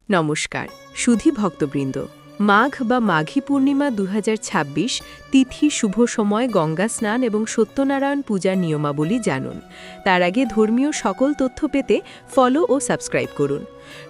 নমস্কার সুধী ভক্তবৃন্দ। মাঘ বা মাঘী পূর্ণিমা ২০২৬ তিথি শুভ সময় গঙ্গা স্নান এবং সত্যনারায়ণ পূজার নিয়মাবলী জানুন। তার আগে ধর্মীয় সকল তথ্য পেতে ফলো ও সাবস্ক্রাইব করুন।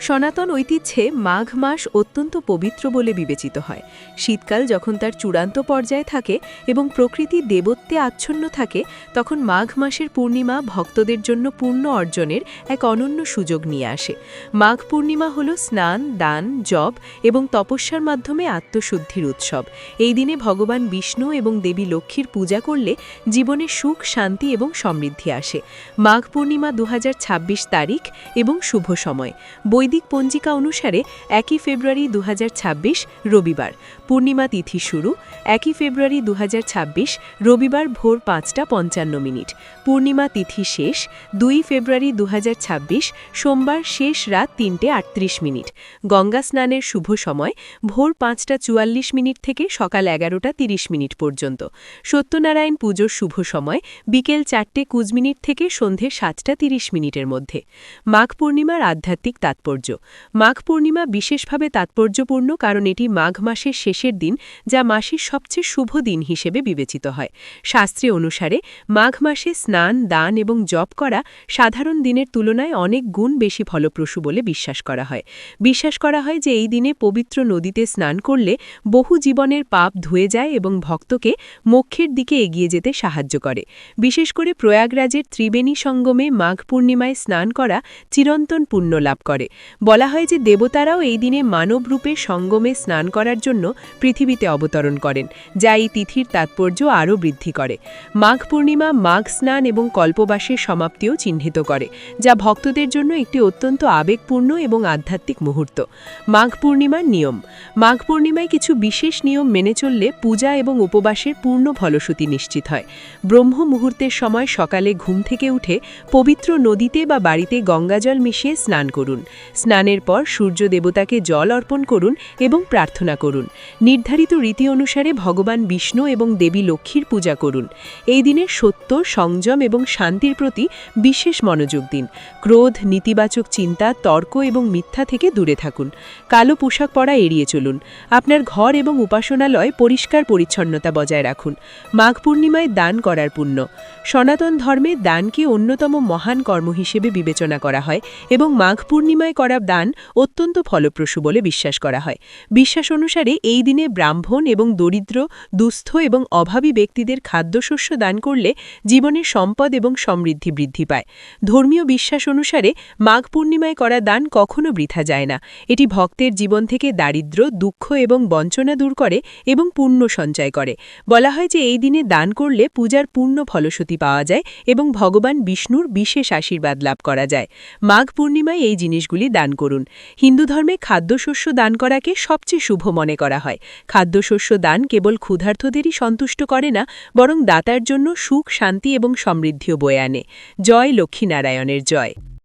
সনাতন ঐতিহ্যে মাঘ মাস অত্যন্ত পবিত্র বলে বিবেচিত হয়। শীতকাল যখন তার চূড়ান্ত পর্যায়ে থাকে এবং প্রকৃতি দেবত্বে আচ্ছন্ন থাকে, তখন মাঘ মাসের পূর্ণিমা ভক্তদের জন্য পুণ্য অর্জনের এক অনন্য সুযোগ নিয়ে আসে। মাঘ পূর্ণিমা হল স্নান, দান, জপ এবং তপস্যার মাধ্যমে আত্মশুদ্ধির উৎসব। এই দিনে ভগবান বিষ্ণু এবং দেবী লক্ষ্মীর পূজা করলে জীবনে সুখ, শান্তি এবং সমৃদ্ধি আসে। মাঘ পূর্ণিমা ২০২৬ তারিখ এবং শুভ সময়। বৈদিক পঞ্জিকা অনুসারে ১ ফেব্রুয়ারি ২০২৬ রবিবার। পূর্ণিমা তিথি শুরু ১ ফেব্রুয়ারি ২০২৬ রবিবার ভোর ৫টা ৫৫ মিনিট। পূর্ণিমা তিথি শেষ ২ ফেব্রুয়ারি ২০২৬ সোমবার, শেষ রাত ৩টে ৩৮ মিনিট। গঙ্গা স্নানের শুভ সময় ভোর ৫টা ৪৪ মিনিট থেকে সকাল ১১টা ৩০ মিনিট পর্যন্ত। সত্যনারায়ণ পুজোর শুভ সময় বিকেল ৪টে ২০ মিনিট থেকে সন্ধে ৭টা ৩০ মিনিটের মধ্যে। মাঘ পূর্ণিমার আধ্যাত্মিক তাৎপর্য। মাঘ পূর্ণিমা বিশেষভাবে তাৎপর্যপূর্ণ কারণ এটি মাঘ মাসের শেষের দিন, যা মাসের সবচেয়ে শুভ দিন হিসেবে বিবেচিত হয়। শাস্ত্রে অনুসারে মাঘ মাসে স্নান, দান এবং জপ করা সাধারণ দিনের তুলনায় অনেক গুণ বেশি ফলপ্রসূ বলে বিশ্বাস করা হয়। বিশ্বাস করা হয় যে এই দিনে পবিত্র নদীতে স্নান করলে বহু জীবনের পাপ ধুয়ে যায় এবং ভক্তকে মোক্ষের দিকে এগিয়ে যেতে সাহায্য করে। বিশেষ করে প্রয়াগরাজের ত্রিবেণী সঙ্গমে মাঘ পূর্ণিমায় স্নান করা চিরন্তন পুণ্য লাভ করে। বলা হয় যে দেবতারাও এই দিনে মানব রূপে সঙ্গমে স্নান করার জন্য পৃথিবীতে অবতরণ করেন, যা এই তিথির তাৎপর্য আরও বৃদ্ধি করে। মাঘ পূর্ণিমা মাঘ স্নান এবং কল্পবাসের সমাপ্তিও চিহ্নিত করে, যা ভক্তদের জন্য একটি অত্যন্ত আবেগপূর্ণ এবং আধ্যাত্মিক মুহূর্ত। মাঘ পূর্ণিমার নিয়ম। মাঘ পূর্ণিমায় কিছু বিশেষ নিয়ম মেনে চললে পূজা এবং উপবাসের পূর্ণ ফলশ্রুতি নিশ্চিত হয়। ব্রহ্ম মুহূর্তের সময় সকালে ঘুম থেকে উঠে পবিত্র নদীতে বা বাড়িতে গঙ্গাজল মিশিয়ে স্নান করুন। স্নানের পর সূর্য দেবতাকে জল অর্পণ করুন এবং প্রার্থনা করুন। নির্ধারিত রীতি অনুসারে ভগবান বিষ্ণু এবং দেবী লক্ষ্মীর পূজা করুন। এই দিনে সত্য, সংযম এবং শান্তির প্রতি বিশেষ মনোযোগ দিন। ক্রোধ, নেতিবাচক চিন্তা, তর্ক এবং মিথ্যা থেকে দূরে থাকুন। কালো পোশাক পরা এড়িয়ে চলুন। আপনার ঘর এবং উপাসনালয় পরিষ্কার পরিচ্ছন্নতা বজায় রাখুন। মাঘ পূর্ণিমায় দান করার পুণ্য। সনাতন ধর্মে দানকে অন্যতম মহান কর্ম হিসেবে বিবেচনা করা হয় এবং মাঘ পূর্ণিমায় করা দান অত্যন্ত ফলপ্রসূ বলে বিশ্বাস করা হয়। বিশ্বাস অনুসারে এই দিনে ব্রাহ্মণ এবং দরিদ্র, দুস্থ এবং অভাবী ব্যক্তিদের খাদ্যশস্য দান করলে জীবনের সম্পদ এবং সমৃদ্ধি বৃদ্ধি পায়। ধর্মীয় বিশ্বাস অনুসারে মাঘ পূর্ণিমায় করা দান কখনো বৃথা যায় না। এটি ভক্তের জীবন থেকে দারিদ্র্য, দুঃখ এবং বঞ্চনা দূর করে এবং পুণ্য সঞ্চয় করে। বলা হয় যে এই দিনে দান করলে পূজার পূর্ণ ফলশ্রুতি পাওয়া যায় এবং ভগবান বিষ্ণুর বিশেষ আশীর্বাদ লাভ করা যায়। মাঘ পূর্ণিমায় এই জিনিসগুলি দান করুন। হিন্দু ধর্মে খাদ্যশস্য দান করাকে সবচেয়ে শুভ মনে করা হয়। খাদ্যশস্য দান কেবল ক্ষুধার্তদেরই সন্তুষ্ট করে না, বরং দাতার জন্য সুখ, শান্তি এবং সমৃদ্ধিও বয়ে আনে। জয় লক্ষ্মীনারায়ণের জয়।